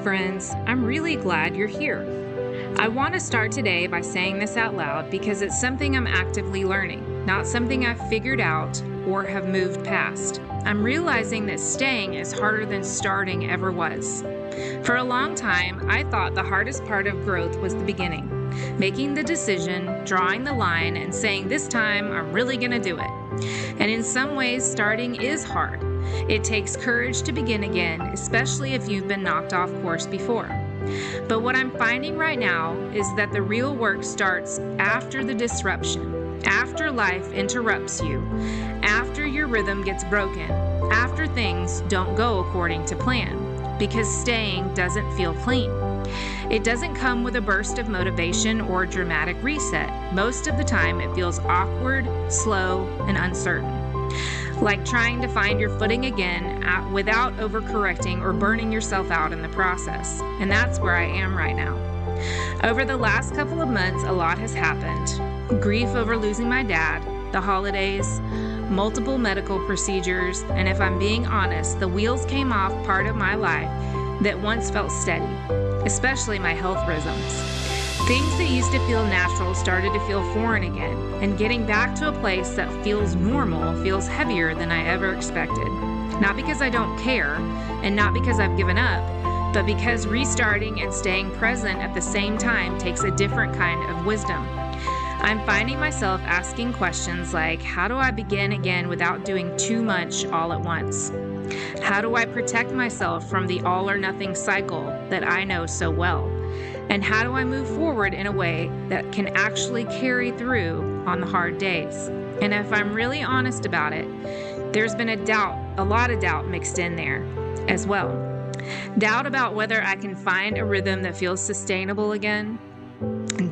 friends. I'm really glad you're here. I want to start today by saying this out loud because it's something I'm actively learning, not something I've figured out or have moved past. I'm realizing that staying is harder than starting ever was. For a long time, I thought the hardest part of growth was the beginning, making the decision, drawing the line, and saying, this time I'm really going to do it. And in some ways, starting is hard. It takes courage to begin again, especially if you've been knocked off course before. But what I'm finding right now is that the real work starts after the disruption, after life interrupts you, after your rhythm gets broken, after things don't go according to plan, because staying doesn't feel clean. It doesn't come with a burst of motivation or a dramatic reset. Most of the time, it feels awkward, slow, and uncertain. Like trying to find your footing again without overcorrecting or burning yourself out in the process. And that's where I am right now. Over the last couple of months, a lot has happened. Grief over losing my dad, the holidays, multiple medical procedures, and if I'm being honest, the wheels came off part of my life that once felt steady, especially my health rhythms. Things that used to feel natural started to feel foreign again, and getting back to a place that feels normal feels heavier than I ever expected. Not because I don't care, and not because I've given up, but because restarting and staying present at the same time takes a different kind of wisdom. I'm finding myself asking questions like, how do I begin again without doing too much all at once? How do I protect myself from the all or nothing cycle that I know so well? And how do I move forward in a way that can actually carry through on the hard days? And if I'm really honest about it, there's been a lot of doubt mixed in there as well. Doubt about whether I can find a rhythm that feels sustainable again.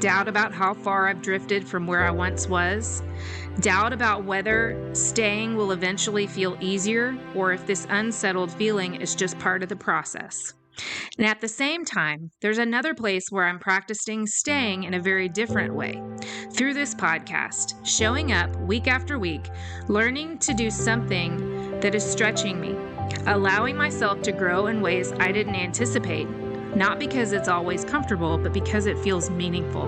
Doubt about how far I've drifted from where I once was. Doubt about whether staying will eventually feel easier or if this unsettled feeling is just part of the process. And at the same time, there's another place where I'm practicing staying in a very different way. Through this podcast, showing up week after week, learning to do something that is stretching me, allowing myself to grow in ways I didn't anticipate, not because it's always comfortable, but because it feels meaningful.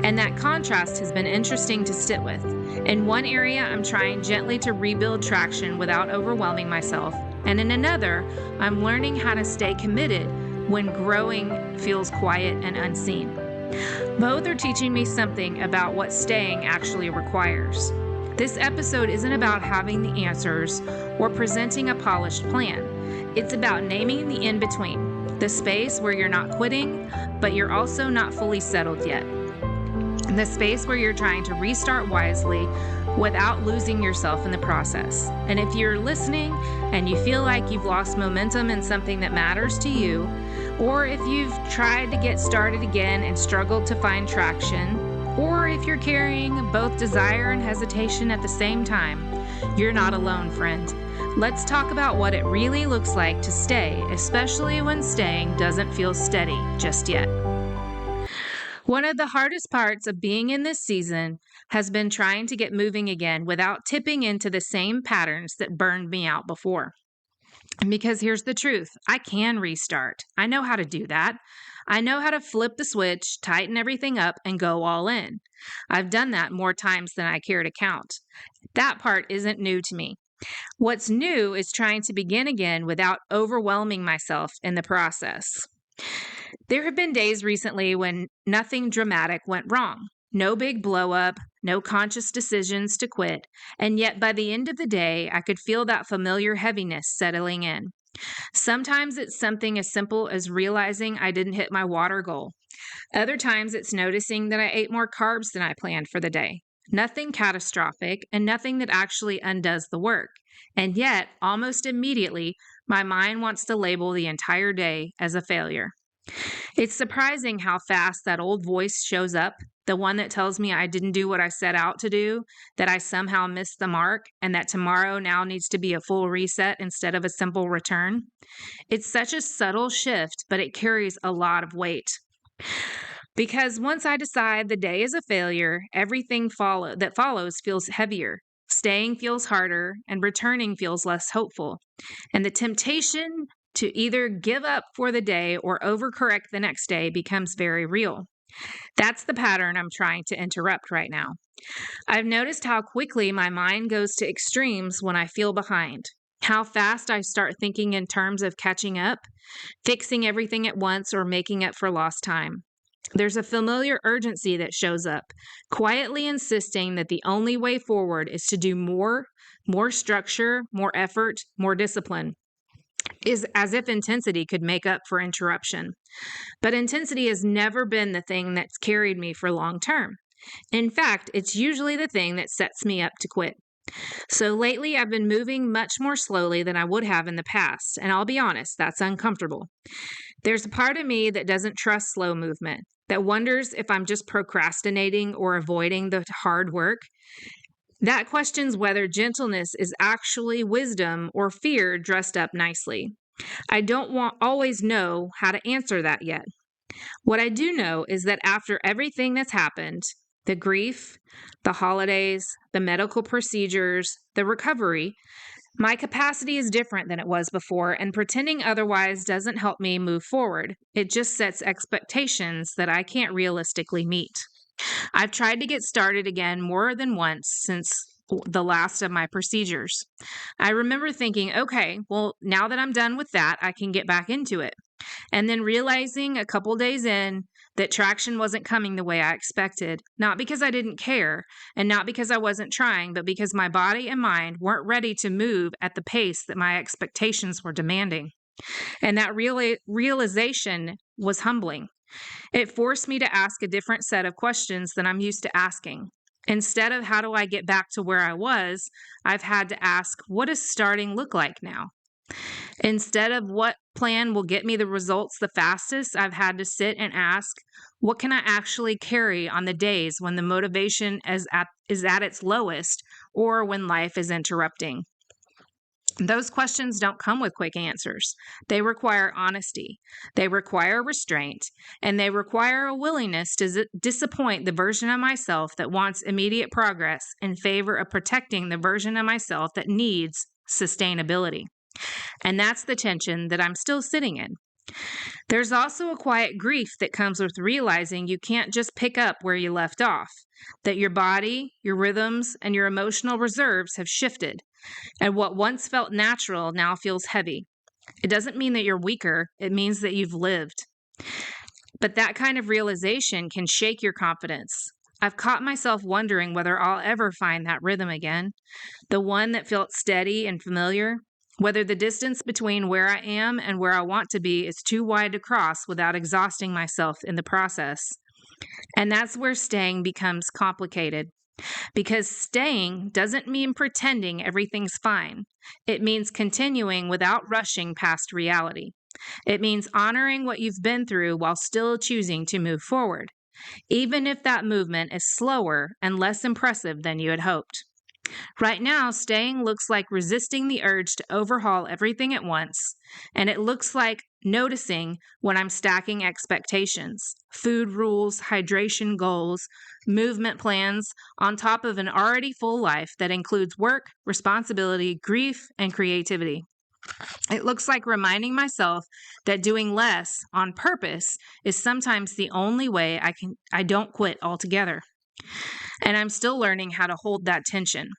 And that contrast has been interesting to sit with. In one area, I'm trying gently to rebuild traction without overwhelming myself. And in another, I'm learning how to stay committed when growing feels quiet and unseen. Both are teaching me something about what staying actually requires. This episode isn't about having the answers or presenting a polished plan. It's about naming the in-between, the space where you're not quitting, but you're also not fully settled yet. The space where you're trying to restart wisely without losing yourself in the process. And if you're listening and you feel like you've lost momentum in something that matters to you, or if you've tried to get started again and struggled to find traction, or if you're carrying both desire and hesitation at the same time, you're not alone, friend. Let's talk about what it really looks like to stay, especially when staying doesn't feel steady just yet. One of the hardest parts of being in this season has been trying to get moving again without tipping into the same patterns that burned me out before. And because here's the truth, I can restart. I know how to do that. I know how to flip the switch, tighten everything up, and go all in. I've done that more times than I care to count. That part isn't new to me. What's new is trying to begin again without overwhelming myself in the process. There have been days recently when nothing dramatic went wrong. No big blow up, no conscious decisions to quit, and yet by the end of the day, I could feel that familiar heaviness settling in. Sometimes it's something as simple as realizing I didn't hit my water goal. Other times it's noticing that I ate more carbs than I planned for the day. Nothing catastrophic and nothing that actually undoes the work. And yet, almost immediately, my mind wants to label the entire day as a failure. It's surprising how fast that old voice shows up, the one that tells me I didn't do what I set out to do, that I somehow missed the mark, and that tomorrow now needs to be a full reset instead of a simple return. It's such a subtle shift, but it carries a lot of weight. Because once I decide the day is a failure, everything that follows feels heavier. Staying feels harder, and returning feels less hopeful. And the temptation to either give up for the day or overcorrect the next day becomes very real. That's the pattern I'm trying to interrupt right now. I've noticed how quickly my mind goes to extremes when I feel behind, how fast I start thinking in terms of catching up, fixing everything at once, or making up for lost time. There's a familiar urgency that shows up, quietly insisting that the only way forward is to do more structure, more effort, more discipline. Is as if intensity could make up for interruption. But intensity has never been the thing that's carried me for long term. In fact, it's usually the thing that sets me up to quit. So lately, I've been moving much more slowly than I would have in the past, and I'll be honest, that's uncomfortable. There's a part of me that doesn't trust slow movement, that wonders if I'm just procrastinating or avoiding the hard work. That questions whether gentleness is actually wisdom or fear dressed up nicely. I don't always know how to answer that yet. What I do know is that after everything that's happened, the grief, the holidays, the medical procedures, the recovery, my capacity is different than it was before, and pretending otherwise doesn't help me move forward. It just sets expectations that I can't realistically meet. I've tried to get started again more than once since the last of my procedures. I remember thinking, okay, well, now that I'm done with that, I can get back into it. And then realizing a couple days in that traction wasn't coming the way I expected, not because I didn't care and not because I wasn't trying, but because my body and mind weren't ready to move at the pace that my expectations were demanding. And that realization was humbling. It forced me to ask a different set of questions than I'm used to asking. Instead of how do I get back to where I was, I've had to ask, what does starting look like now? Instead of what plan will get me the results the fastest, I've had to sit and ask, what can I actually carry on the days when the motivation is at its lowest or when life is interrupting? Those questions don't come with quick answers. They require honesty, they require restraint, and they require a willingness to disappoint the version of myself that wants immediate progress in favor of protecting the version of myself that needs sustainability. And that's the tension that I'm still sitting in. There's also a quiet grief that comes with realizing you can't just pick up where you left off, that your body, your rhythms, and your emotional reserves have shifted. And what once felt natural now feels heavy. It doesn't mean that you're weaker, it means that you've lived. But that kind of realization can shake your confidence. I've caught myself wondering whether I'll ever find that rhythm again, the one that felt steady and familiar, whether the distance between where I am and where I want to be is too wide to cross without exhausting myself in the process. And that's where staying becomes complicated. Because staying doesn't mean pretending everything's fine. It means continuing without rushing past reality. It means honoring what you've been through while still choosing to move forward, even if that movement is slower and less impressive than you had hoped. Right now, staying looks like resisting the urge to overhaul everything at once, and it looks like noticing when I'm stacking expectations, food rules, hydration goals, movement plans on top of an already full life that includes work, responsibility, grief, and creativity. It looks like reminding myself that doing less on purpose is sometimes the only way I don't quit altogether. And I'm still learning how to hold that tension.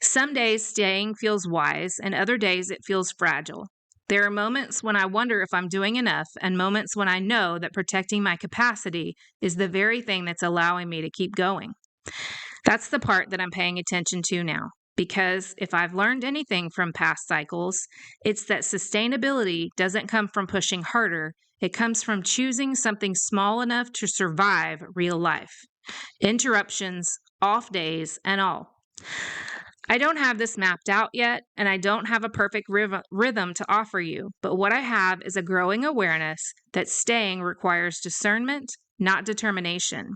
Some days staying feels wise, and other days it feels fragile. There are moments when I wonder if I'm doing enough, and moments when I know that protecting my capacity is the very thing that's allowing me to keep going. That's the part that I'm paying attention to now, because if I've learned anything from past cycles, it's that sustainability doesn't come from pushing harder, it comes from choosing something small enough to survive real life. Interruptions, off days, and all. I don't have this mapped out yet, and I don't have a perfect rhythm to offer you, but what I have is a growing awareness that staying requires discernment, not determination.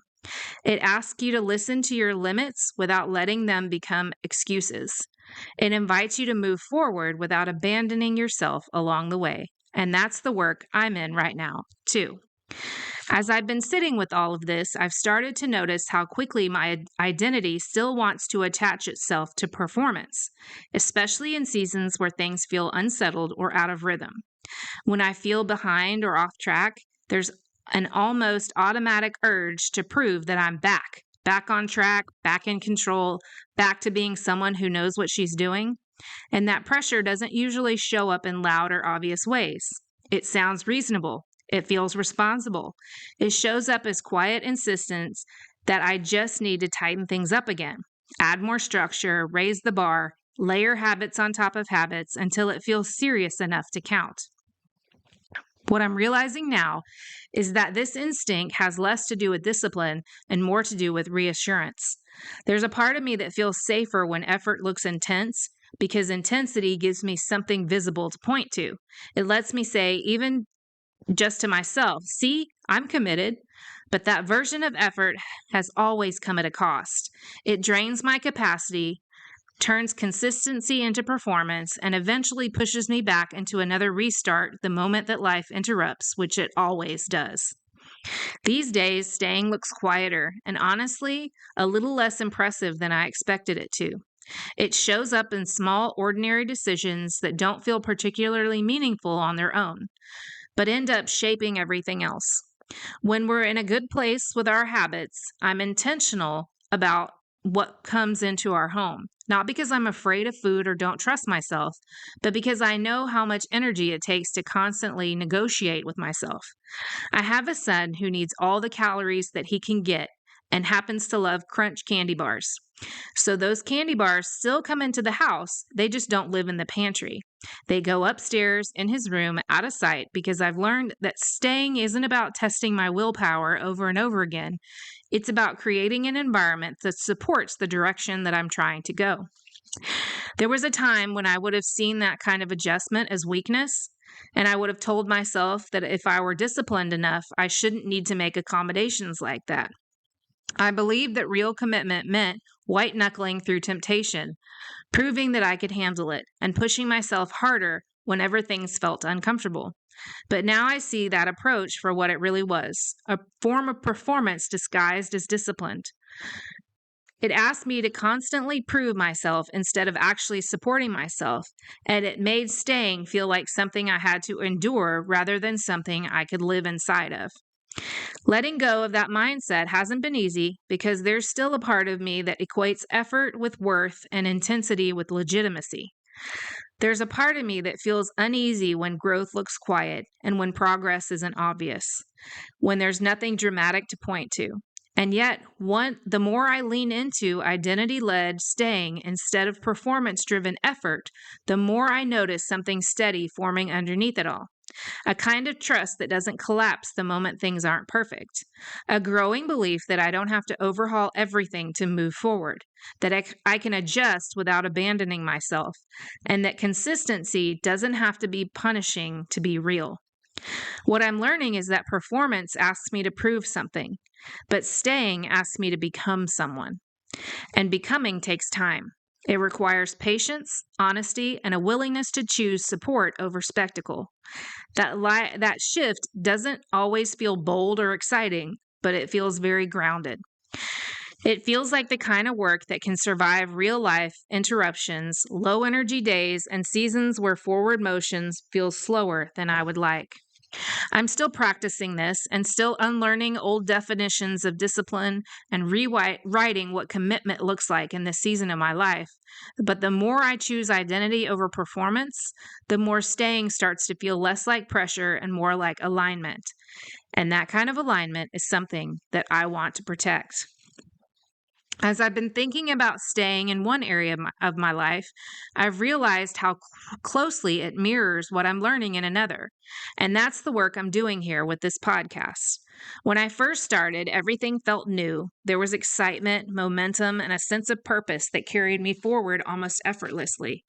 It asks you to listen to your limits without letting them become excuses. It invites you to move forward without abandoning yourself along the way, and that's the work I'm in right now, too. As I've been sitting with all of this, I've started to notice how quickly my identity still wants to attach itself to performance, especially in seasons where things feel unsettled or out of rhythm. When I feel behind or off track, there's an almost automatic urge to prove that I'm back on track, back in control, back to being someone who knows what she's doing. And that pressure doesn't usually show up in loud or obvious ways. It sounds reasonable. It feels responsible. It shows up as quiet insistence that I just need to tighten things up again, add more structure, raise the bar, layer habits on top of habits until it feels serious enough to count. What I'm realizing now is that this instinct has less to do with discipline and more to do with reassurance. There's a part of me that feels safer when effort looks intense because intensity gives me something visible to point to. It lets me say, even just to myself, see, I'm committed. But that version of effort has always come at a cost. It drains my capacity, turns consistency into performance, and eventually pushes me back into another restart the moment that life interrupts, which it always does. These days, staying looks quieter and honestly a little less impressive than I expected it to. It shows up in small, ordinary decisions that don't feel particularly meaningful on their own, but end up shaping everything else. When we're in a good place with our habits, I'm intentional about what comes into our home, not because I'm afraid of food or don't trust myself, but because I know how much energy it takes to constantly negotiate with myself. I have a son who needs all the calories that he can get and happens to love crunch candy bars. So those candy bars still come into the house, they just don't live in the pantry. They go upstairs in his room out of sight because I've learned that staying isn't about testing my willpower over and over again. It's about creating an environment that supports the direction that I'm trying to go. There was a time when I would have seen that kind of adjustment as weakness, and I would have told myself that if I were disciplined enough, I shouldn't need to make accommodations like that. I believed that real commitment meant white knuckling through temptation, proving that I could handle it, and pushing myself harder whenever things felt uncomfortable. But now I see that approach for what it really was, a form of performance disguised as disciplined. It asked me to constantly prove myself instead of actually supporting myself, and it made staying feel like something I had to endure rather than something I could live inside of. Letting go of that mindset hasn't been easy because there's still a part of me that equates effort with worth and intensity with legitimacy. There's a part of me that feels uneasy when growth looks quiet and when progress isn't obvious, when there's nothing dramatic to point to. And yet, the more I lean into identity-led staying instead of performance-driven effort, the more I notice something steady forming underneath it all. A kind of trust that doesn't collapse the moment things aren't perfect. A growing belief that I don't have to overhaul everything to move forward, that I can adjust without abandoning myself, and that consistency doesn't have to be punishing to be real. What I'm learning is that performance asks me to prove something, but staying asks me to become someone. And becoming takes time. It requires patience, honesty, and a willingness to choose support over spectacle. That shift doesn't always feel bold or exciting, but it feels very grounded. It feels like the kind of work that can survive real life interruptions, low energy days, and seasons where forward motions feel slower than I would like. I'm still practicing this and still unlearning old definitions of discipline and rewriting what commitment looks like in this season of my life. But the more I choose identity over performance, the more staying starts to feel less like pressure and more like alignment. And that kind of alignment is something that I want to protect. As I've been thinking about staying in one area of my life, I've realized how closely it mirrors what I'm learning in another. And that's the work I'm doing here with this podcast. When I first started, everything felt new. There was excitement, momentum, and a sense of purpose that carried me forward almost effortlessly.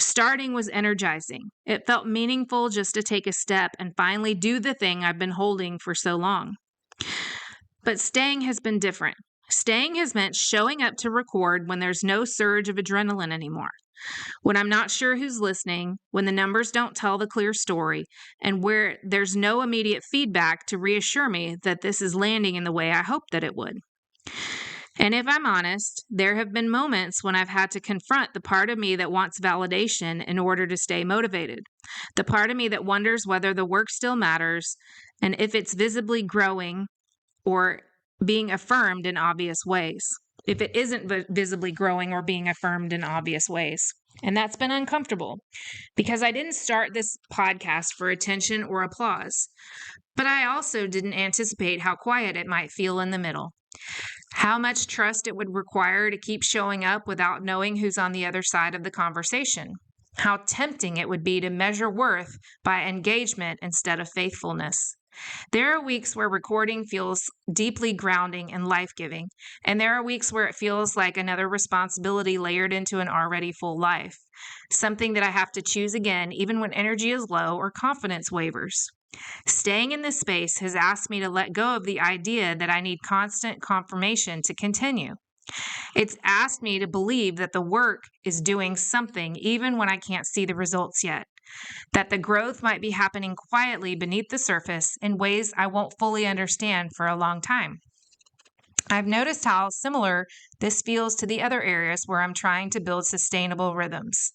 Starting was energizing. It felt meaningful just to take a step and finally do the thing I've been holding for so long. But staying has been different. Staying has meant showing up to record when there's no surge of adrenaline anymore, when I'm not sure who's listening, when the numbers don't tell the clear story, and where there's no immediate feedback to reassure me that this is landing in the way I hoped that it would. And if I'm honest, there have been moments when I've had to confront the part of me that wants validation in order to stay motivated, the part of me that wonders whether the work still matters and if it's visibly growing or being affirmed in obvious ways. If it isn't visibly growing or being affirmed in obvious ways. And that's been uncomfortable because I didn't start this podcast for attention or applause, but I also didn't anticipate how quiet it might feel in the middle. How much trust it would require to keep showing up without knowing who's on the other side of the conversation. How tempting it would be to measure worth by engagement instead of faithfulness. There are weeks where recording feels deeply grounding and life-giving, and there are weeks where it feels like another responsibility layered into an already full life, something that I have to choose again even when energy is low or confidence wavers. Staying in this space has asked me to let go of the idea that I need constant confirmation to continue. It's asked me to believe that the work is doing something even when I can't see the results yet, that the growth might be happening quietly beneath the surface in ways I won't fully understand for a long time. I've noticed how similar this feels to the other areas where I'm trying to build sustainable rhythms.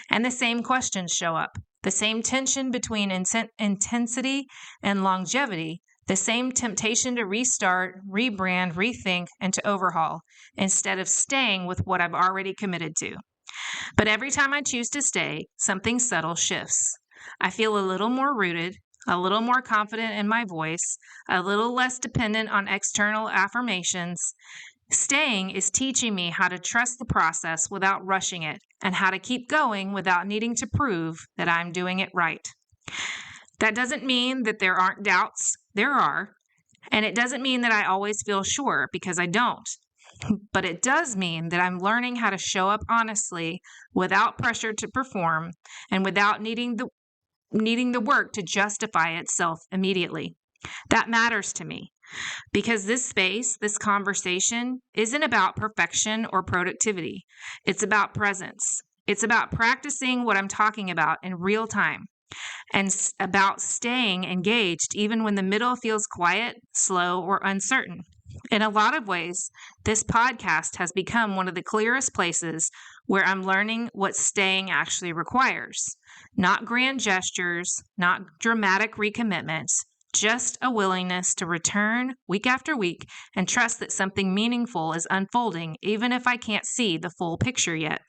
And the same questions show up, the same tension between intensity and longevity, the same temptation to restart, rebrand, rethink, and to overhaul, instead of staying with what I've already committed to. But every time I choose to stay, something subtle shifts. I feel a little more rooted, a little more confident in my voice, a little less dependent on external affirmations. Staying is teaching me how to trust the process without rushing it, and how to keep going without needing to prove that I'm doing it right. That doesn't mean that there aren't doubts. There are. And it doesn't mean that I always feel sure, because I don't. But it does mean that I'm learning how to show up honestly without pressure to perform and without needing the work to justify itself immediately. That matters to me because this space, this conversation, isn't about perfection or productivity. It's about presence. It's about practicing what I'm talking about in real time and about staying engaged even when the middle feels quiet, slow, or uncertain. In a lot of ways, this podcast has become one of the clearest places where I'm learning what staying actually requires. Not grand gestures, not dramatic recommitments, just a willingness to return week after week and trust that something meaningful is unfolding, even if I can't see the full picture yet.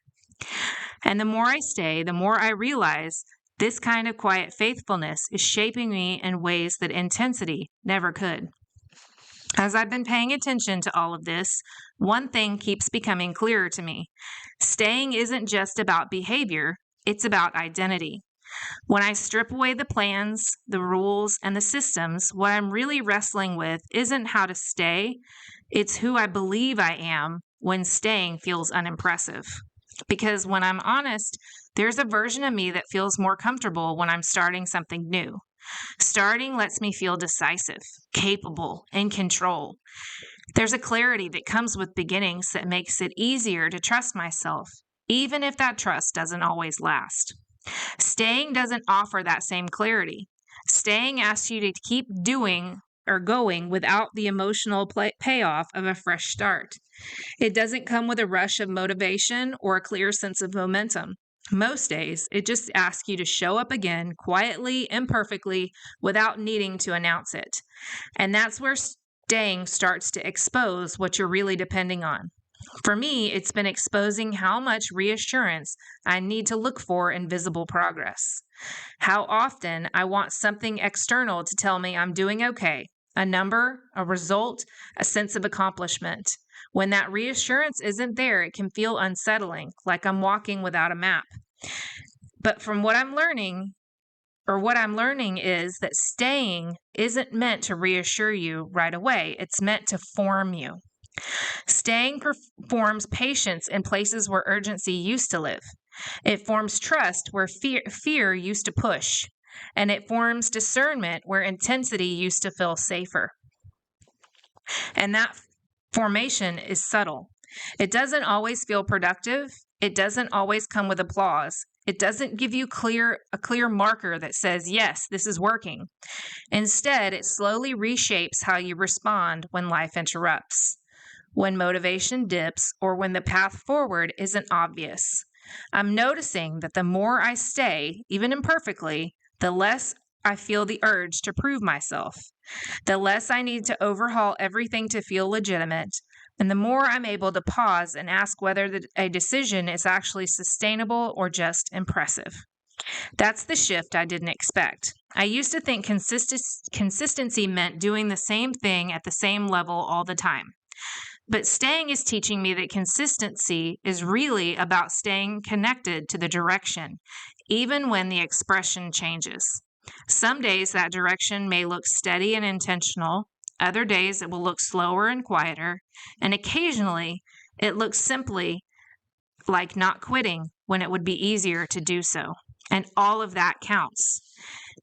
And the more I stay, the more I realize this kind of quiet faithfulness is shaping me in ways that intensity never could. As I've been paying attention to all of this, one thing keeps becoming clearer to me. Staying isn't just about behavior, it's about identity. When I strip away the plans, the rules, and the systems, what I'm really wrestling with isn't how to stay, it's who I believe I am when staying feels unimpressive. Because when I'm honest, there's a version of me that feels more comfortable when I'm starting something new. Starting lets me feel decisive, capable, in control. There's a clarity that comes with beginnings that makes it easier to trust myself, even if that trust doesn't always last. Staying doesn't offer that same clarity. Staying asks you to keep doing or going without the emotional payoff of a fresh start. It doesn't come with a rush of motivation or a clear sense of momentum. Most days, it just asks you to show up again quietly, imperfectly, without needing to announce it. And that's where staying starts to expose what you're really depending on. For me, it's been exposing how much reassurance I need to look for in visible progress. How often I want something external to tell me I'm doing okay, a number, a result, a sense of accomplishment. When that reassurance isn't there, it can feel unsettling, like I'm walking without a map. But from what I'm learning is that staying isn't meant to reassure you right away. It's meant to form you. Staying forms patience in places where urgency used to live. It forms trust where fear used to push. And it forms discernment where intensity used to feel safer. And that formation is subtle. It doesn't always feel productive. It doesn't always come with applause. It doesn't give you a clear marker that says, yes, this is working. Instead, it slowly reshapes how you respond when life interrupts. when motivation dips, or when the path forward isn't obvious. I'm noticing that the more I stay, even imperfectly, the less I feel the urge to prove myself, the less I need to overhaul everything to feel legitimate, and the more I'm able to pause and ask whether a decision is actually sustainable or just impressive. That's the shift I didn't expect. I used to think consistency meant doing the same thing at the same level all the time. But staying is teaching me that consistency is really about staying connected to the direction, even when the expression changes. Some days that direction may look steady and intentional. Other days it will look slower and quieter. And occasionally it looks simply like not quitting when it would be easier to do so. And all of that counts.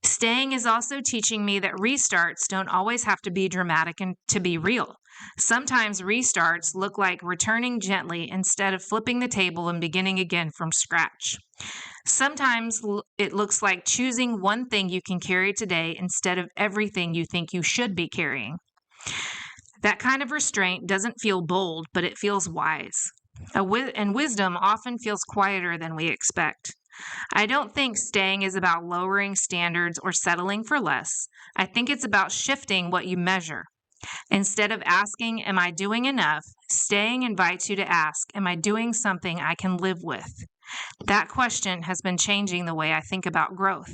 Staying is also teaching me that restarts don't always have to be dramatic and to be real. Sometimes restarts look like returning gently instead of flipping the table and beginning again from scratch. Sometimes it looks like choosing one thing you can carry today instead of everything you think you should be carrying. That kind of restraint doesn't feel bold, but it feels wise. And wisdom often feels quieter than we expect. I don't think staying is about lowering standards or settling for less. I think it's about shifting what you measure. Instead of asking, am I doing enough? Staying invites you to ask, am I doing something I can live with? That question has been changing the way I think about growth.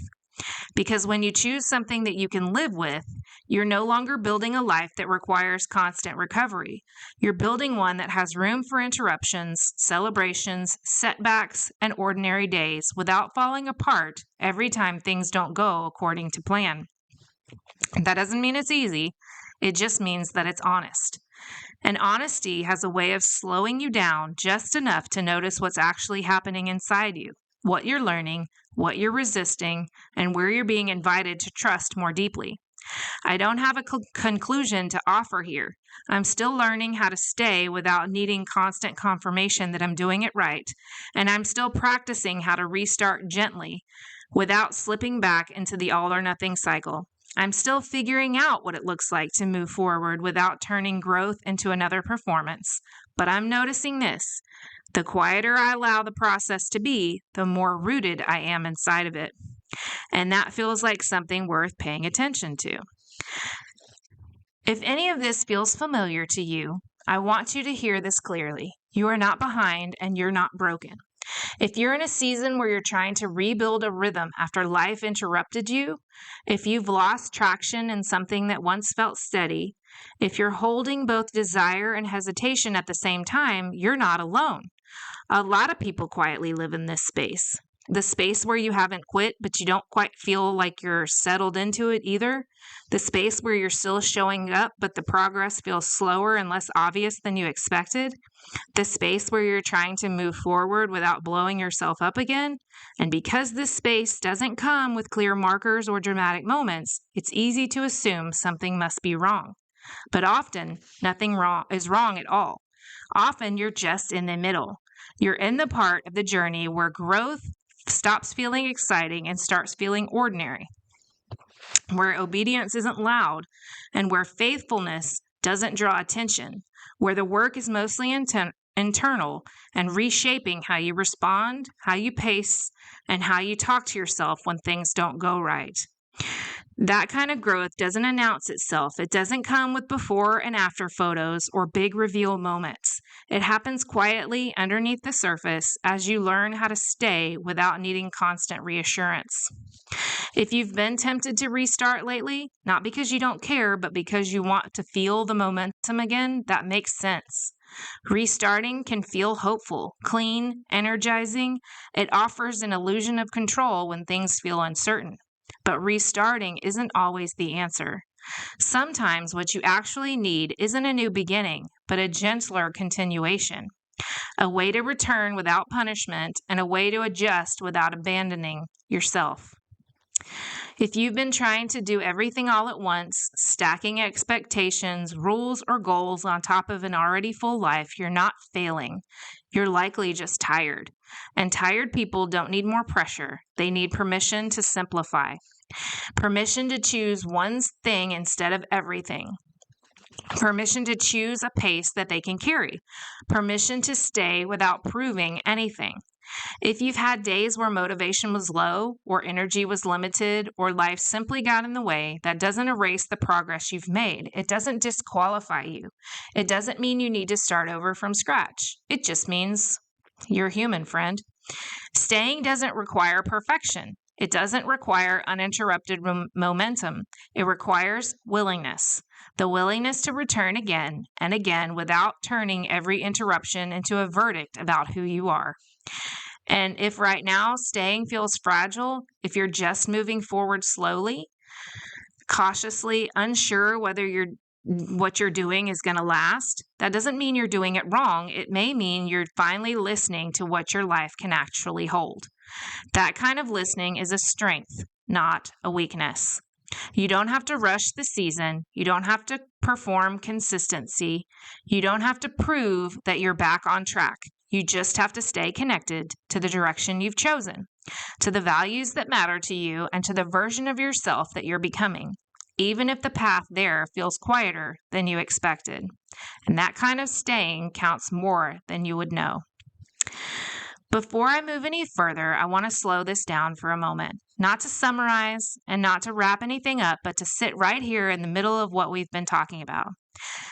Because when you choose something that you can live with, you're no longer building a life that requires constant recovery. You're building one that has room for interruptions, celebrations, setbacks, and ordinary days without falling apart every time things don't go according to plan. That doesn't mean it's easy. It just means that it's honest. And honesty has a way of slowing you down just enough to notice what's actually happening inside you, what you're learning, what you're resisting, and where you're being invited to trust more deeply. I don't have a conclusion to offer here. I'm still learning how to stay without needing constant confirmation that I'm doing it right, and I'm still practicing how to restart gently without slipping back into the all-or-nothing cycle. I'm still figuring out what it looks like to move forward without turning growth into another performance. But I'm noticing this. The quieter I allow the process to be, the more rooted I am inside of it. And that feels like something worth paying attention to. If any of this feels familiar to you, I want you to hear this clearly. You are not behind and you're not broken. If you're in a season where you're trying to rebuild a rhythm after life interrupted you, if you've lost traction in something that once felt steady, if you're holding both desire and hesitation at the same time, you're not alone. A lot of people quietly live in this space. The space where you haven't quit, but you don't quite feel like you're settled into it either. The space where you're still showing up, but the progress feels slower and less obvious than you expected. The space where you're trying to move forward without blowing yourself up again. And because this space doesn't come with clear markers or dramatic moments, it's easy to assume something must be wrong. But often, nothing is wrong at all. Often, you're just in the middle. You're in the part of the journey where growth stops feeling exciting and starts feeling ordinary, where obedience isn't loud, and where faithfulness doesn't draw attention, where the work is mostly internal and reshaping how you respond, how you pace, and how you talk to yourself when things don't go right. That kind of growth doesn't announce itself. It doesn't come with before and after photos or big reveal moments. It happens quietly underneath the surface as you learn how to stay without needing constant reassurance. If you've been tempted to restart lately, not because you don't care, but because you want to feel the momentum again, that makes sense. Restarting can feel hopeful, clean, energizing. It offers an illusion of control when things feel uncertain. But restarting isn't always the answer. Sometimes what you actually need isn't a new beginning, but a gentler continuation. A way to return without punishment and a way to adjust without abandoning yourself. If you've been trying to do everything all at once, stacking expectations, rules, or goals on top of an already full life, you're not failing. You're likely just tired. And tired people don't need more pressure. They need permission to simplify. Permission to choose one thing instead of everything. permission to choose a pace that they can carry, permission to stay without proving anything. If you've had days where motivation was low, or energy was limited, or life simply got in the way, that doesn't erase the progress you've made. It doesn't disqualify you. It doesn't mean you need to start over from scratch. It just means you're human, friend. Staying doesn't require perfection. It doesn't require uninterrupted momentum. It requires willingness. The willingness to return again and again without turning every interruption into a verdict about who you are. And if right now staying feels fragile, if you're just moving forward slowly, cautiously, unsure whether what you're doing is going to last, that doesn't mean you're doing it wrong. It may mean you're finally listening to what your life can actually hold. That kind of listening is a strength, not a weakness. You don't have to rush the season. You don't have to perform consistency. You don't have to prove that you're back on track. You just have to stay connected to the direction you've chosen, to the values that matter to you, and to the version of yourself that you're becoming, even if the path there feels quieter than you expected. And that kind of staying counts more than you would know. Before I move any further, I want to slow this down for a moment, not to summarize and not to wrap anything up, but to sit right here in the middle of what we've been talking about.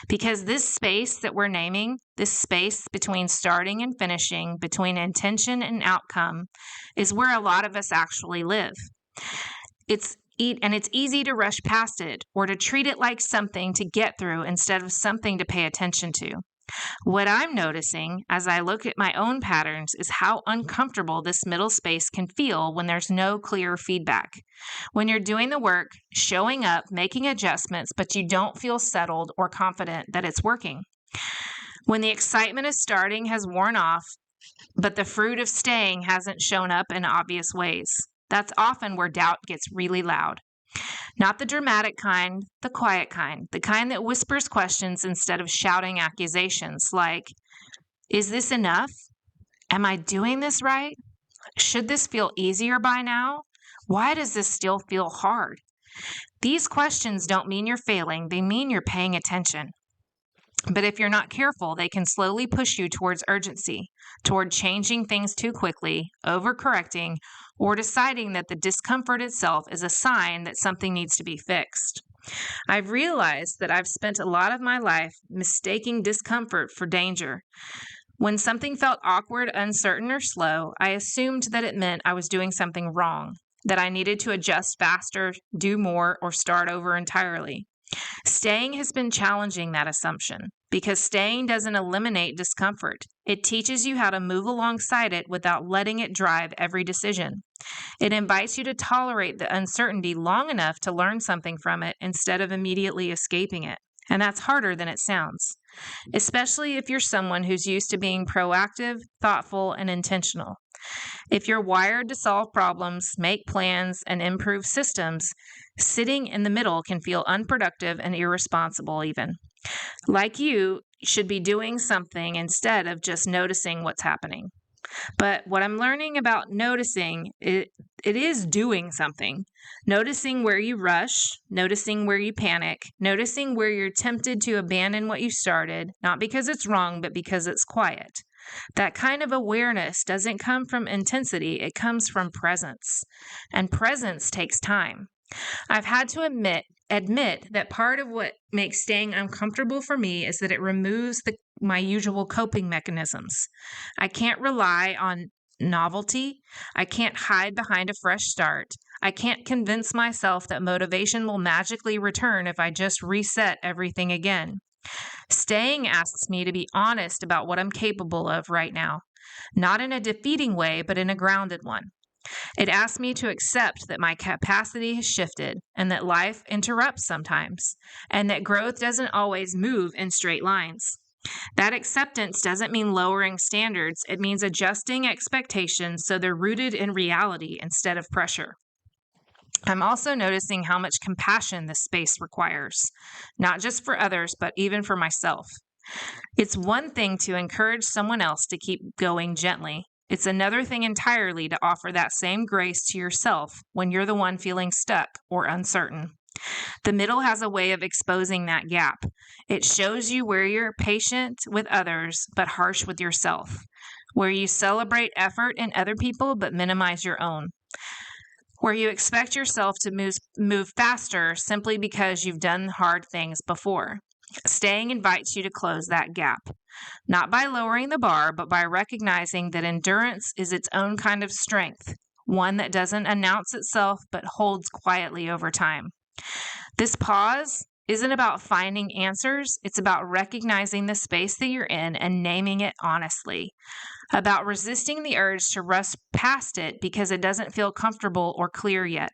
Because this space that we're naming, this space between starting and finishing, between intention and outcome, is where a lot of us actually live. It's easy to rush past it or to treat it like something to get through instead of something to pay attention to. What I'm noticing as I look at my own patterns is how uncomfortable this middle space can feel when there's no clear feedback. When you're doing the work, showing up, making adjustments, but you don't feel settled or confident that it's working. When the excitement of starting has worn off, but the fruit of staying hasn't shown up in obvious ways. That's often where doubt gets really loud. Not the dramatic kind, the quiet kind, the kind that whispers questions instead of shouting accusations like, is this enough? Am I doing this right? Should this feel easier by now? Why does this still feel hard? These questions don't mean you're failing, they mean you're paying attention. But if you're not careful, they can slowly push you towards urgency, toward changing things too quickly, overcorrecting, or deciding that the discomfort itself is a sign that something needs to be fixed. I've realized that I've spent a lot of my life mistaking discomfort for danger. When something felt awkward, uncertain, or slow, I assumed that it meant I was doing something wrong, that I needed to adjust faster, do more, or start over entirely. Staying has been challenging that assumption because staying doesn't eliminate discomfort. It teaches you how to move alongside it without letting it drive every decision. It invites you to tolerate the uncertainty long enough to learn something from it instead of immediately escaping it. And that's harder than it sounds, especially if you're someone who's used to being proactive, thoughtful, and intentional. If you're wired to solve problems, make plans, and improve systems, sitting in the middle can feel unproductive and irresponsible even. Like you should be doing something instead of just noticing what's happening. But what I'm learning about noticing, it is doing something. Noticing where you rush, noticing where you panic, noticing where you're tempted to abandon what you started, not because it's wrong, but because it's quiet. That kind of awareness doesn't come from intensity, it comes from presence. And presence takes time. I've had to admit that part of what makes staying uncomfortable for me is that it removes my usual coping mechanisms. I can't rely on novelty. I can't hide behind a fresh start. I can't convince myself that motivation will magically return if I just reset everything again. Staying asks me to be honest about what I'm capable of right now, not in a defeating way, but in a grounded one. It asks me to accept that my capacity has shifted and that life interrupts sometimes, and that growth doesn't always move in straight lines. That acceptance doesn't mean lowering standards. It means adjusting expectations so they're rooted in reality instead of pressure. I'm also noticing how much compassion this space requires, not just for others, but even for myself. It's one thing to encourage someone else to keep going gently. It's another thing entirely to offer that same grace to yourself when you're the one feeling stuck or uncertain. The middle has a way of exposing that gap. It shows you where you're patient with others but harsh with yourself, where you celebrate effort in other people but minimize your own, where you expect yourself to move faster simply because you've done hard things before. Staying invites you to close that gap, not by lowering the bar, but by recognizing that endurance is its own kind of strength, one that doesn't announce itself but holds quietly over time. This pause isn't about finding answers, it's about recognizing the space that you're in and naming it honestly, about resisting the urge to rush past it because it doesn't feel comfortable or clear yet.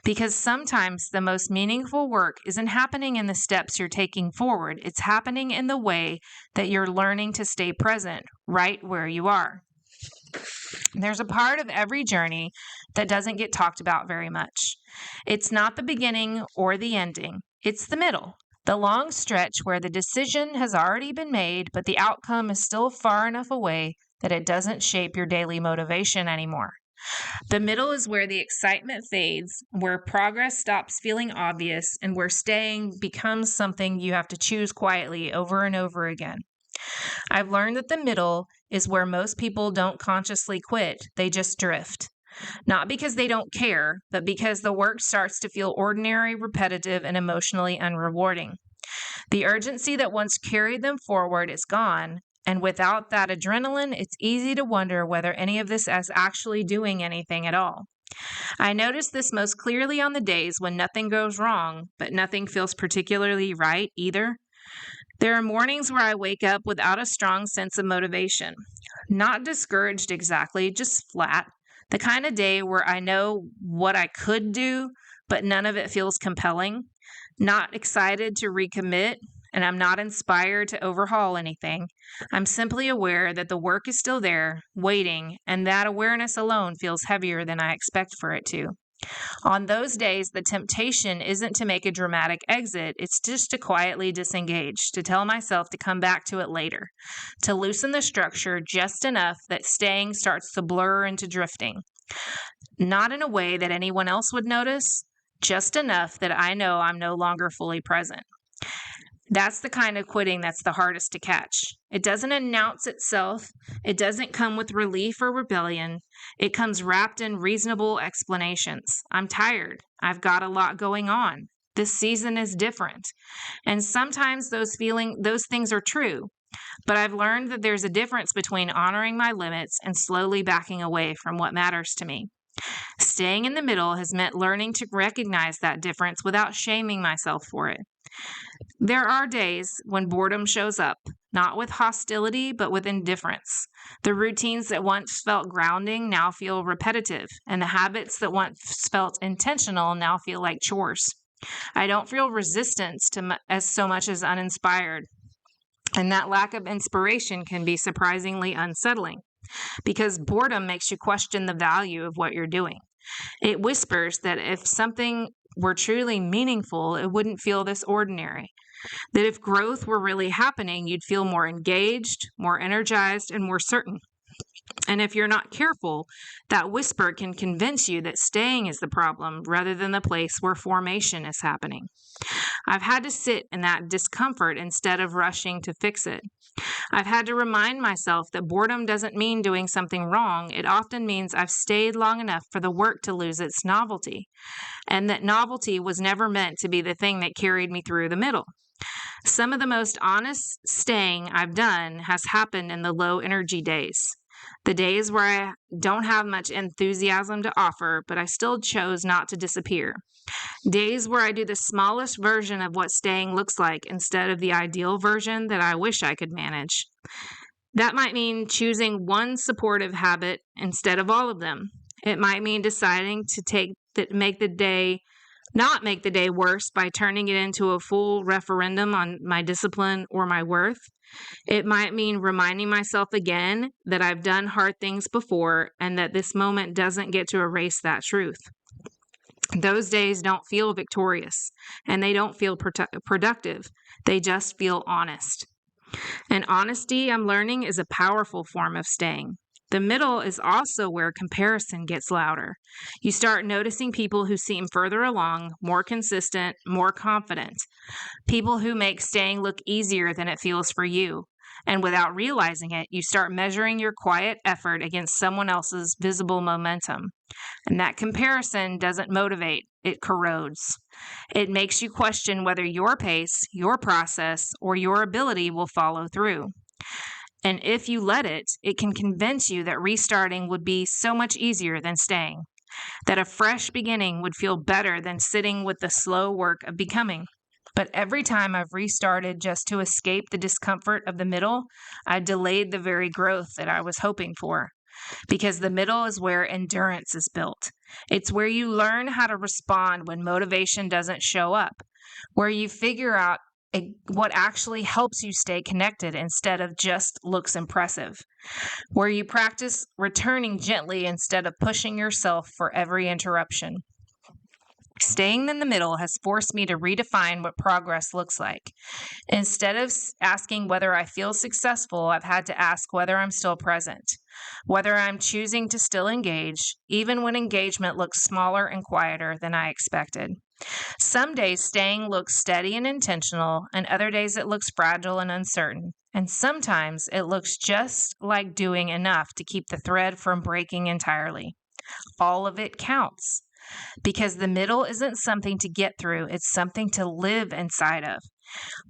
Because sometimes the most meaningful work isn't happening in the steps you're taking forward, it's happening in the way that you're learning to stay present right where you are. There's a part of every journey that doesn't get talked about very much. It's not the beginning or the ending, it's the middle. The long stretch where the decision has already been made, but the outcome is still far enough away that it doesn't shape your daily motivation anymore. The middle is where the excitement fades, where progress stops feeling obvious, and where staying becomes something you have to choose quietly over and over again. I've learned that the middle is where most people don't consciously quit, they just drift. Not because they don't care, but because the work starts to feel ordinary, repetitive, and emotionally unrewarding. The urgency that once carried them forward is gone, and without that adrenaline, it's easy to wonder whether any of this is actually doing anything at all. I notice this most clearly on the days when nothing goes wrong, but nothing feels particularly right either. There are mornings where I wake up without a strong sense of motivation. Not discouraged exactly, just flat. The kind of day where I know what I could do, but none of it feels compelling. Not excited to recommit, and I'm not inspired to overhaul anything. I'm simply aware that the work is still there, waiting, and that awareness alone feels heavier than I expect for it to. On those days, the temptation isn't to make a dramatic exit, it's just to quietly disengage, to tell myself to come back to it later, to loosen the structure just enough that staying starts to blur into drifting. Not in a way that anyone else would notice, just enough that I know I'm no longer fully present. That's the kind of quitting that's the hardest to catch. It doesn't announce itself. It doesn't come with relief or rebellion. It comes wrapped in reasonable explanations. I'm tired. I've got a lot going on. This season is different. And sometimes those things are true. But I've learned that there's a difference between honoring my limits and slowly backing away from what matters to me. Staying in the middle has meant learning to recognize that difference without shaming myself for it. There are days when boredom shows up, not with hostility, but with indifference. The routines that once felt grounding now feel repetitive, and the habits that once felt intentional now feel like chores. I don't feel resistance as so much as uninspired, and that lack of inspiration can be surprisingly unsettling, because boredom makes you question the value of what you're doing. It whispers that if something were truly meaningful, it wouldn't feel this ordinary. That if growth were really happening, you'd feel more engaged, more energized, and more certain. And if you're not careful, that whisper can convince you that staying is the problem rather than the place where formation is happening. I've had to sit in that discomfort instead of rushing to fix it. I've had to remind myself that boredom doesn't mean doing something wrong. It often means I've stayed long enough for the work to lose its novelty, and that novelty was never meant to be the thing that carried me through the middle. Some of the most honest staying I've done has happened in the low energy days. The days where I don't have much enthusiasm to offer, but I still chose not to disappear. Days where I do the smallest version of what staying looks like instead of the ideal version that I wish I could manage. That might mean choosing one supportive habit instead of all of them. It might mean deciding to not make the day worse by turning it into a full referendum on my discipline or my worth. It might mean reminding myself again that I've done hard things before and that this moment doesn't get to erase that truth. Those days don't feel victorious, and they don't feel productive. They just feel honest. And honesty, I'm learning, is a powerful form of staying. The middle is also where comparison gets louder. You start noticing people who seem further along, more consistent, more confident, people who make staying look easier than it feels for you. And without realizing it, you start measuring your quiet effort against someone else's visible momentum. And that comparison doesn't motivate, it corrodes. It makes you question whether your pace, your process, or your ability will follow through. And if you let it, it can convince you that restarting would be so much easier than staying, that a fresh beginning would feel better than sitting with the slow work of becoming. But every time I've restarted just to escape the discomfort of the middle, I've delayed the very growth that I was hoping for. Because the middle is where endurance is built. It's where you learn how to respond when motivation doesn't show up, where you figure out what actually helps you stay connected instead of just looks impressive, where you practice returning gently instead of pushing yourself for every interruption. Staying in the middle has forced me to redefine what progress looks like. Instead of asking whether I feel successful, I've had to ask whether I'm still present, whether I'm choosing to still engage, even when engagement looks smaller and quieter than I expected. Some days staying looks steady and intentional, and other days it looks fragile and uncertain. And sometimes it looks just like doing enough to keep the thread from breaking entirely. All of it counts. Because the middle isn't something to get through, it's something to live inside of.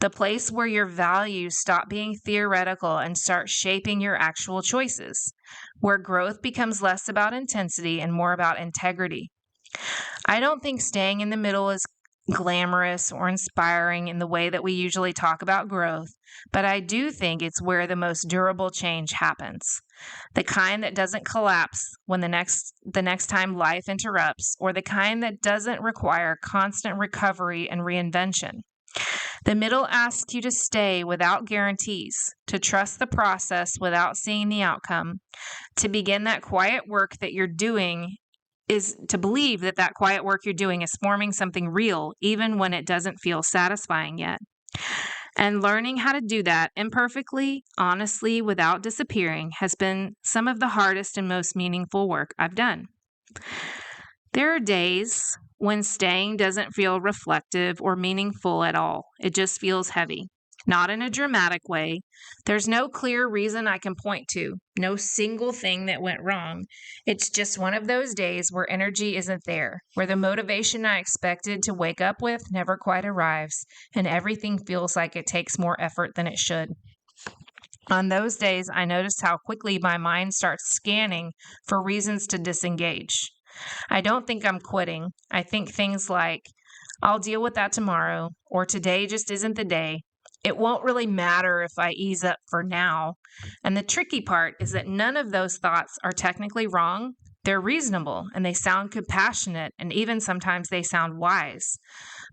The place where your values stop being theoretical and start shaping your actual choices, where growth becomes less about intensity and more about integrity. I don't think staying in the middle is glamorous or inspiring in the way that we usually talk about growth, but I do think it's where the most durable change happens. The kind that doesn't collapse when the next time life interrupts, or the kind that doesn't require constant recovery and reinvention. The middle asks you to stay without guarantees, to trust the process without seeing the outcome, to begin that quiet work that you're doing is to believe that that quiet work you're doing is forming something real, even when it doesn't feel satisfying yet. And learning how to do that imperfectly, honestly, without disappearing has been some of the hardest and most meaningful work I've done. There are days when staying doesn't feel reflective or meaningful at all. It just feels heavy. Not in a dramatic way. There's no clear reason I can point to, no single thing that went wrong. It's just one of those days where energy isn't there, where the motivation I expected to wake up with never quite arrives, and everything feels like it takes more effort than it should. On those days, I notice how quickly my mind starts scanning for reasons to disengage. I don't think I'm quitting. I think things like, I'll deal with that tomorrow, or today just isn't the day. It won't really matter if I ease up for now. And the tricky part is that none of those thoughts are technically wrong. They're reasonable and they sound compassionate, and even sometimes they sound wise.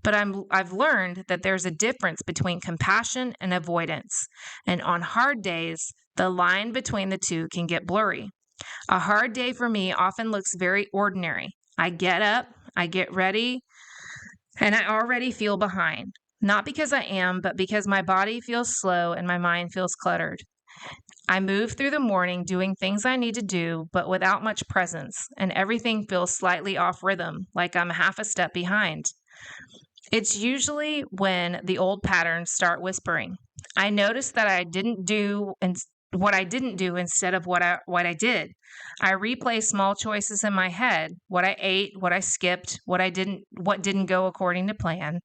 But I've learned that there's a difference between compassion and avoidance. And on hard days, the line between the two can get blurry. A hard day for me often looks very ordinary. I get up, I get ready, and I already feel behind. Not because I am, but because my body feels slow and my mind feels cluttered. I move through the morning doing things I need to do, but without much presence, and everything feels slightly off rhythm, like I'm half a step behind. It's usually when the old patterns start whispering. I notice that what I didn't do instead of what I did. I replay small choices in my head, what I ate, what I skipped, what didn't go according to plan.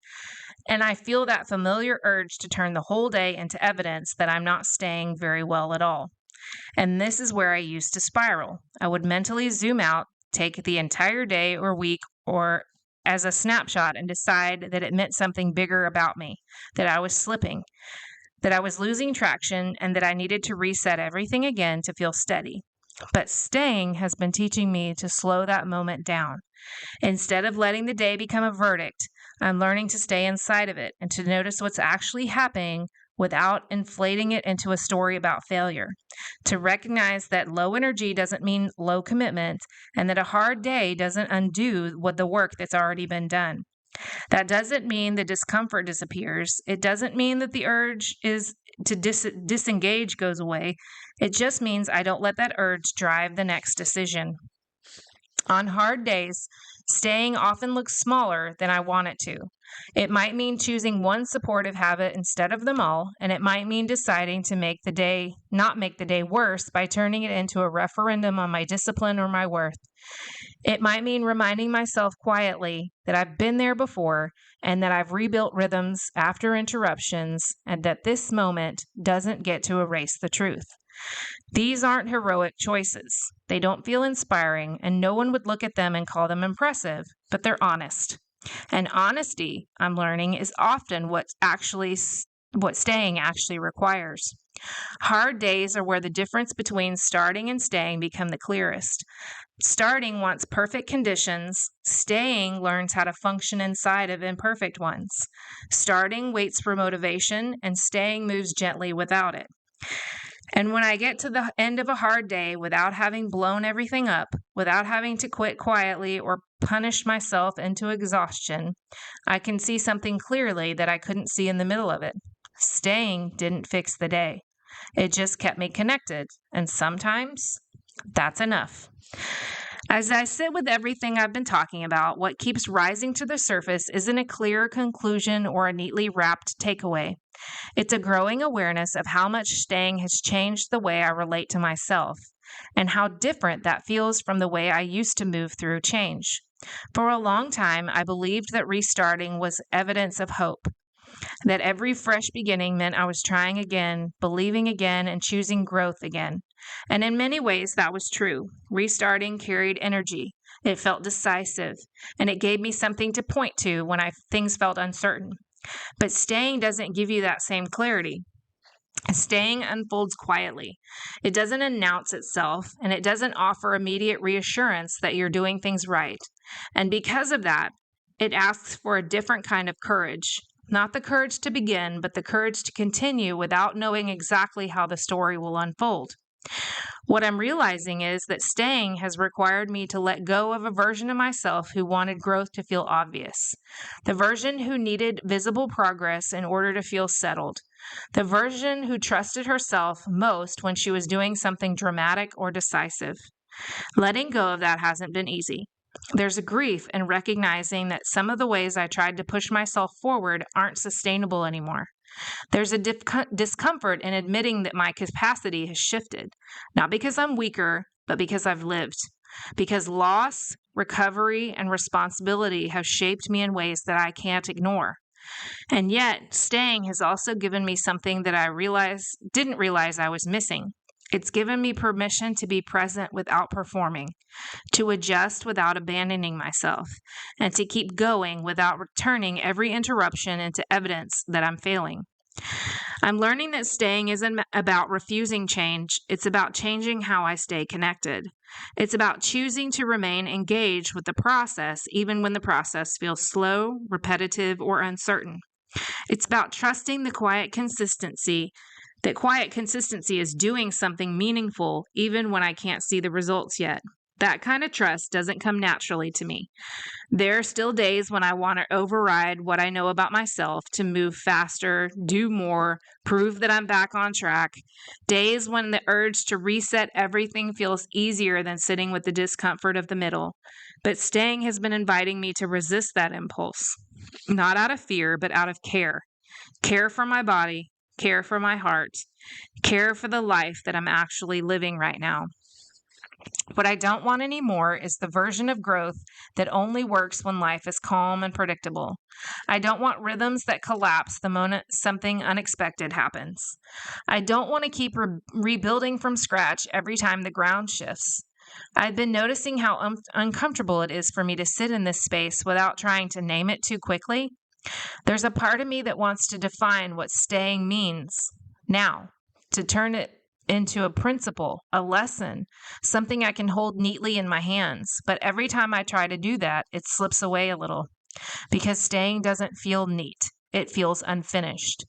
And I feel that familiar urge to turn the whole day into evidence that I'm not staying very well at all. And this is where I used to spiral. I would mentally zoom out, take the entire day or week or as a snapshot and decide that it meant something bigger about me, that I was slipping, that I was losing traction, and that I needed to reset everything again to feel steady. But staying has been teaching me to slow that moment down. Instead of letting the day become a verdict, I'm learning to stay inside of it and to notice what's actually happening without inflating it into a story about failure. To recognize that low energy doesn't mean low commitment, and that a hard day doesn't undo the work that's already been done. That doesn't mean the discomfort disappears. It doesn't mean that the urge is disengage goes away. It just means I don't let that urge drive the next decision. On hard days, staying often looks smaller than I want it to. It might mean choosing one supportive habit instead of them all, and it might mean deciding to not make the day worse by turning it into a referendum on my discipline or my worth. It might mean reminding myself quietly that I've been there before and that I've rebuilt rhythms after interruptions and that this moment doesn't get to erase the truth. These aren't heroic choices. They don't feel inspiring, and no one would look at them and call them impressive, but they're honest. And honesty, I'm learning, is often what staying actually requires. Hard days are where the difference between starting and staying become the clearest. Starting wants perfect conditions. Staying learns how to function inside of imperfect ones. Starting waits for motivation, and staying moves gently without it. And when I get to the end of a hard day without having blown everything up, without having to quit quietly or punish myself into exhaustion, I can see something clearly that I couldn't see in the middle of it. Staying didn't fix the day. It just kept me connected, and sometimes that's enough. As I sit with everything I've been talking about, what keeps rising to the surface isn't a clear conclusion or a neatly wrapped takeaway. It's a growing awareness of how much staying has changed the way I relate to myself, and how different that feels from the way I used to move through change. For a long time, I believed that restarting was evidence of hope, that every fresh beginning meant I was trying again, believing again, and choosing growth again. And in many ways, that was true. Restarting carried energy. It felt decisive, and it gave me something to point to when things felt uncertain. But staying doesn't give you that same clarity. Staying unfolds quietly. It doesn't announce itself, and it doesn't offer immediate reassurance that you're doing things right. And because of that, it asks for a different kind of courage. Not the courage to begin, but the courage to continue without knowing exactly how the story will unfold. What I'm realizing is that staying has required me to let go of a version of myself who wanted growth to feel obvious, the version who needed visible progress in order to feel settled, the version who trusted herself most when she was doing something dramatic or decisive. Letting go of that hasn't been easy. There's a grief in recognizing that some of the ways I tried to push myself forward aren't sustainable anymore. There's a discomfort in admitting that my capacity has shifted, not because I'm weaker, but because I've lived. Because loss, recovery, and responsibility have shaped me in ways that I can't ignore. And yet, staying has also given me something that I didn't realize I was missing. It's given me permission to be present without performing, to adjust without abandoning myself, and to keep going without turning every interruption into evidence that I'm failing. I'm learning that staying isn't about refusing change. It's about changing how I stay connected. It's about choosing to remain engaged with the process, even when the process feels slow, repetitive, or uncertain. It's about trusting that quiet consistency is doing something meaningful even when I can't see the results yet. That kind of trust doesn't come naturally to me. There are still days when I want to override what I know about myself, to move faster, do more, prove that I'm back on track. Days when the urge to reset everything feels easier than sitting with the discomfort of the middle. But staying has been inviting me to resist that impulse, not out of fear, but out of care. Care for my body, care for my heart, care for the life that I'm actually living right now. What I don't want anymore is the version of growth that only works when life is calm and predictable. I don't want rhythms that collapse the moment something unexpected happens. I don't want to keep rebuilding from scratch every time the ground shifts. I've been noticing how uncomfortable it is for me to sit in this space without trying to name it too quickly. There's a part of me that wants to define what staying means now, to turn it into a principle, a lesson, something I can hold neatly in my hands. But every time I try to do that, it slips away a little, because staying doesn't feel neat. It feels unfinished.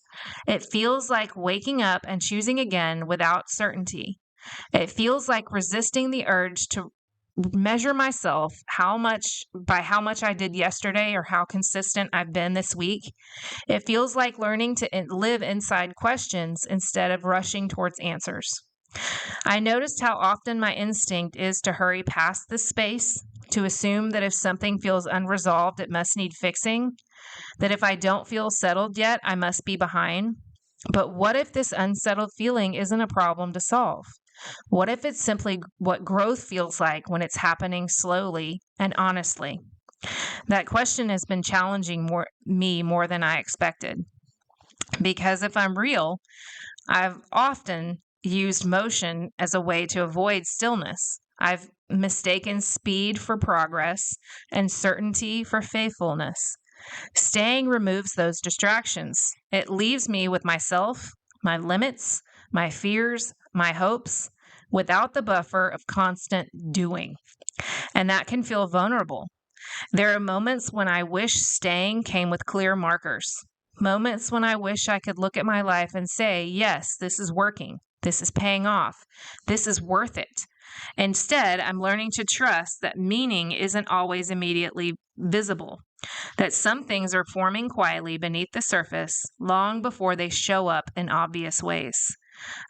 It feels like waking up and choosing again without certainty. It feels like resisting the urge to measure myself by how much I did yesterday or how consistent I've been this week. It feels like learning to live inside questions instead of rushing towards answers. I noticed how often my instinct is to hurry past this space, to assume that if something feels unresolved, it must need fixing, that if I don't feel settled yet, I must be behind. But what if this unsettled feeling isn't a problem to solve? What if it's simply what growth feels like when it's happening slowly and honestly? That question has been challenging me more than I expected. Because if I'm real, I've often used motion as a way to avoid stillness. I've mistaken speed for progress and certainty for faithfulness. Staying removes those distractions. It leaves me with myself, my limits, my fears, my hopes, without the buffer of constant doing. And that can feel vulnerable. There are moments when I wish staying came with clear markers. Moments when I wish I could look at my life and say, yes, this is working. This is paying off. This is worth it. Instead, I'm learning to trust that meaning isn't always immediately visible, that some things are forming quietly beneath the surface long before they show up in obvious ways.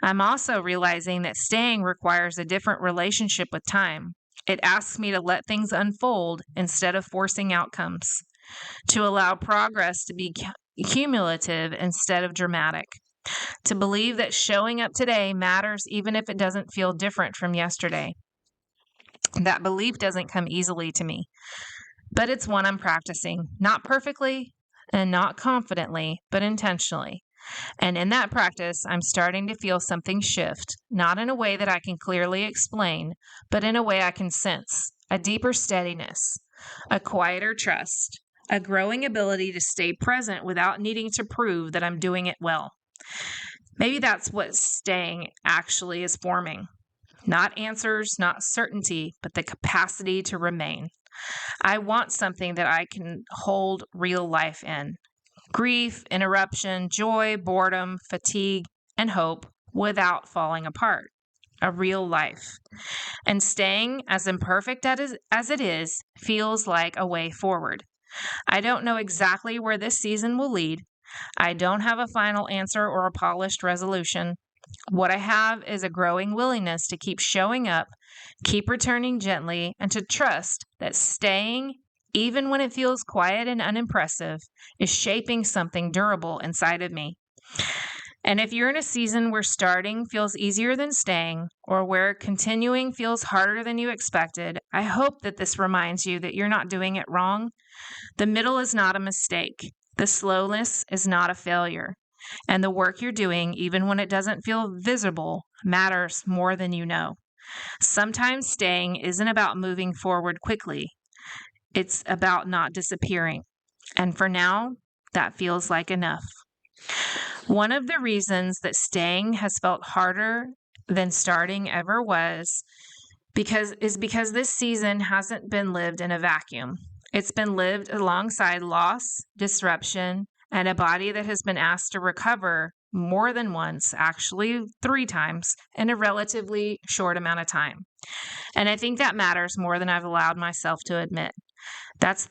I'm also realizing that staying requires a different relationship with time. It asks me to let things unfold instead of forcing outcomes, to allow progress to be cumulative instead of dramatic, to believe that showing up today matters even if it doesn't feel different from yesterday. That belief doesn't come easily to me, but it's one I'm practicing, not perfectly and not confidently, but intentionally. And in that practice, I'm starting to feel something shift, not in a way that I can clearly explain, but in a way I can sense, a deeper steadiness, a quieter trust, a growing ability to stay present without needing to prove that I'm doing it well. Maybe that's what staying actually is forming. Not answers, not certainty, but the capacity to remain. I want something that I can hold real life in. Grief, interruption, joy, boredom, fatigue, and hope without falling apart. A real life. And staying, as imperfect as it is, feels like a way forward. I don't know exactly where this season will lead. I don't have a final answer or a polished resolution. What I have is a growing willingness to keep showing up, keep returning gently, and to trust that staying, even when it feels quiet and unimpressive, is shaping something durable inside of me. And if you're in a season where starting feels easier than staying, or where continuing feels harder than you expected, I hope that this reminds you that you're not doing it wrong. The middle is not a mistake. The slowness is not a failure. And the work you're doing, even when it doesn't feel visible, matters more than you know. Sometimes staying isn't about moving forward quickly. It's about not disappearing. And for now, that feels like enough. One of the reasons that staying has felt harder than starting ever was because this season hasn't been lived in a vacuum. It's been lived alongside loss, disruption, and a body that has been asked to recover more than once, actually 3 times, in a relatively short amount of time. And I think that matters more than I've allowed myself to admit. That's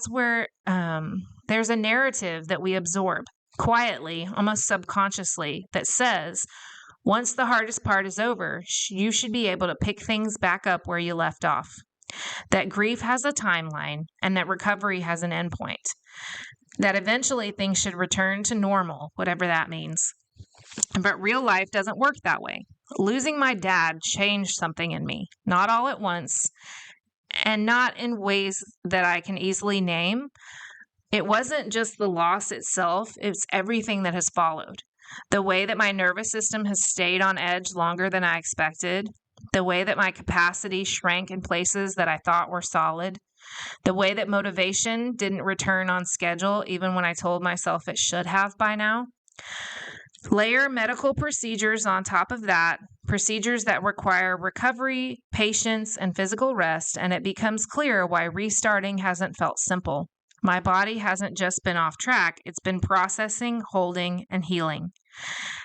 where there's a narrative that we absorb quietly, almost subconsciously, that says, once the hardest part is over, you should be able to pick things back up where you left off. That grief has a timeline and that recovery has an endpoint. That eventually things should return to normal, whatever that means. But real life doesn't work that way. Losing my dad changed something in me, not all at once, and not in ways that I can easily name. It wasn't just the loss itself, it's everything that has followed. The way that my nervous system has stayed on edge longer than I expected, the way that my capacity shrank in places that I thought were solid, the way that motivation didn't return on schedule even when I told myself it should have by now. Layer medical procedures on top of that, procedures that require recovery, patience, and physical rest, and it becomes clear why restarting hasn't felt simple. My body hasn't just been off track, it's been processing, holding, and healing.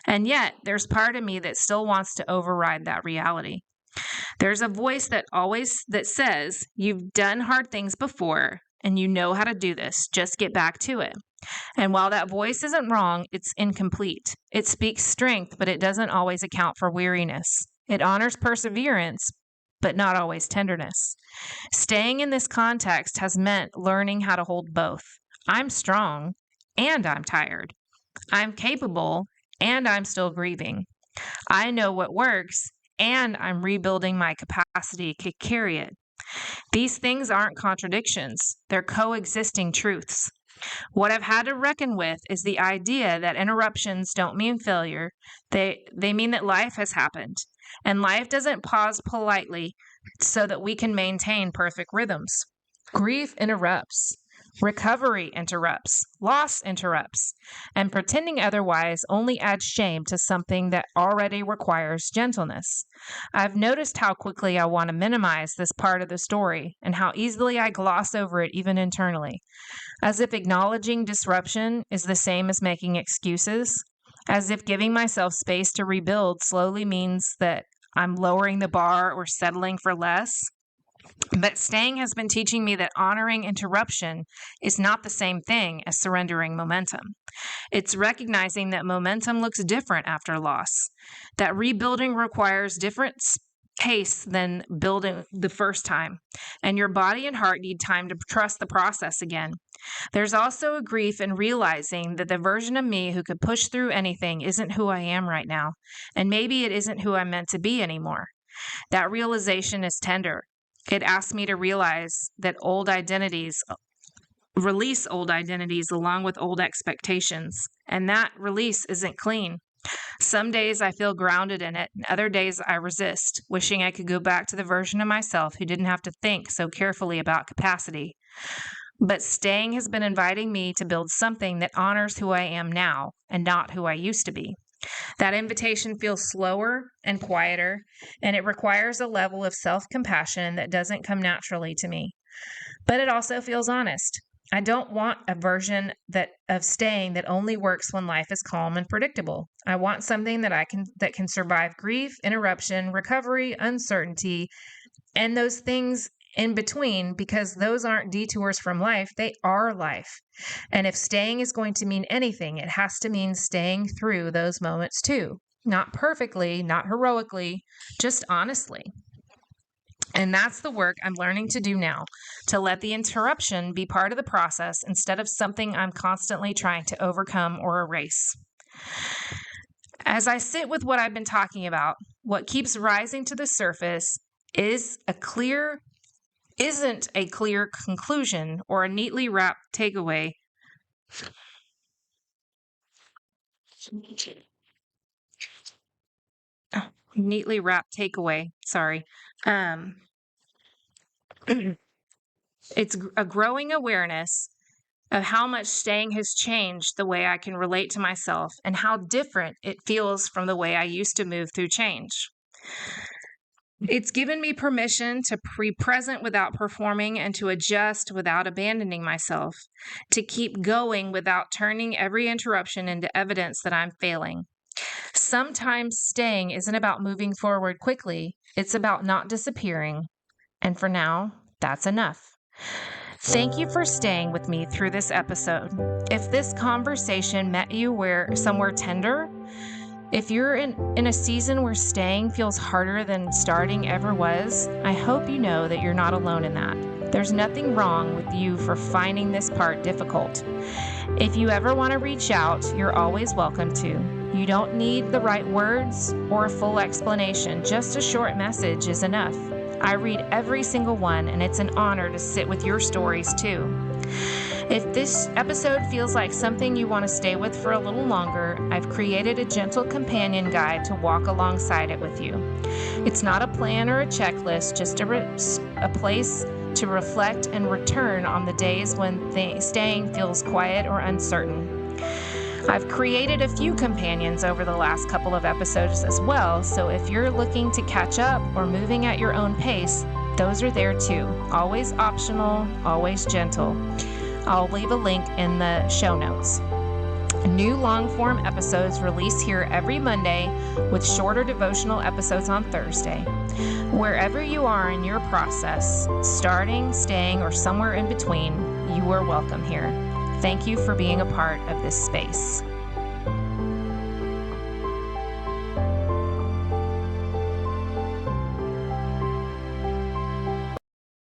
And yet, there's part of me that still wants to override that reality. There's a voice that says, you've done hard things before and you know how to do this. Just get back to it. And while that voice isn't wrong, it's incomplete. It speaks strength, but it doesn't always account for weariness. It honors perseverance, but not always tenderness. Staying in this context has meant learning how to hold both. I'm strong and I'm tired. I'm capable and I'm still grieving. I know what works and I'm rebuilding my capacity to carry it. These things aren't contradictions. They're coexisting truths. What I've had to reckon with is the idea that interruptions don't mean failure. They mean that life has happened. And life doesn't pause politely so that we can maintain perfect rhythms. Grief interrupts. Recovery interrupts. Loss interrupts. And pretending otherwise only adds shame to something that already requires gentleness. I've noticed how quickly I want to minimize this part of the story and how easily I gloss over it even internally. As if acknowledging disruption is the same as making excuses. As if giving myself space to rebuild slowly means that I'm lowering the bar or settling for less. But staying has been teaching me that honoring interruption is not the same thing as surrendering momentum. It's recognizing that momentum looks different after loss, that rebuilding requires different pace than building the first time, and your body and heart need time to trust the process again. There's also a grief in realizing that the version of me who could push through anything isn't who I am right now, and maybe it isn't who I'm meant to be anymore. That realization is tender. It asks me to release old identities along with old expectations, and that release isn't clean. Some days I feel grounded in it, and other days I resist, wishing I could go back to the version of myself who didn't have to think so carefully about capacity. But staying has been inviting me to build something that honors who I am now and not who I used to be. That invitation feels slower and quieter, and it requires a level of self-compassion that doesn't come naturally to me. But it also feels honest. I don't want a version of staying that only works when life is calm and predictable. I want something that can survive grief, interruption, recovery, uncertainty, and those things in between, because those aren't detours from life, they are life. And if staying is going to mean anything, it has to mean staying through those moments too. Not perfectly, not heroically, just honestly. And that's the work I'm learning to do now, to let the interruption be part of the process instead of something I'm constantly trying to overcome or erase. As I sit with what I've been talking about, what keeps rising to the surface isn't a clear conclusion or a neatly wrapped takeaway. Sorry. It's a growing awareness of how much staying has changed the way I can relate to myself and how different it feels from the way I used to move through change. It's given me permission to be present without performing and to adjust without abandoning myself, to keep going without turning every interruption into evidence that I'm failing. Sometimes staying isn't about moving forward quickly, it's about not disappearing. And for now, that's enough. Thank you for staying with me through this episode. If this conversation met you somewhere tender, if you're in a season where staying feels harder than starting ever was, I hope you know that you're not alone in that. There's nothing wrong with you for finding this part difficult. If you ever want to reach out, you're always welcome to. You don't need the right words or a full explanation. Just a short message is enough. I read every single one, and it's an honor to sit with your stories too. If this episode feels like something you want to stay with for a little longer, I've created a gentle companion guide to walk alongside it with you. It's not a plan or a checklist, just a place to reflect and return on the days when staying feels quiet or uncertain. I've created a few companions over the last couple of episodes as well, so if you're looking to catch up or moving at your own pace, those are there too. Always optional, always gentle. I'll leave a link in the show notes. New long-form episodes release here every Monday with shorter devotional episodes on Thursday. Wherever you are in your process, starting, staying, or somewhere in between, you are welcome here. Thank you for being a part of this space.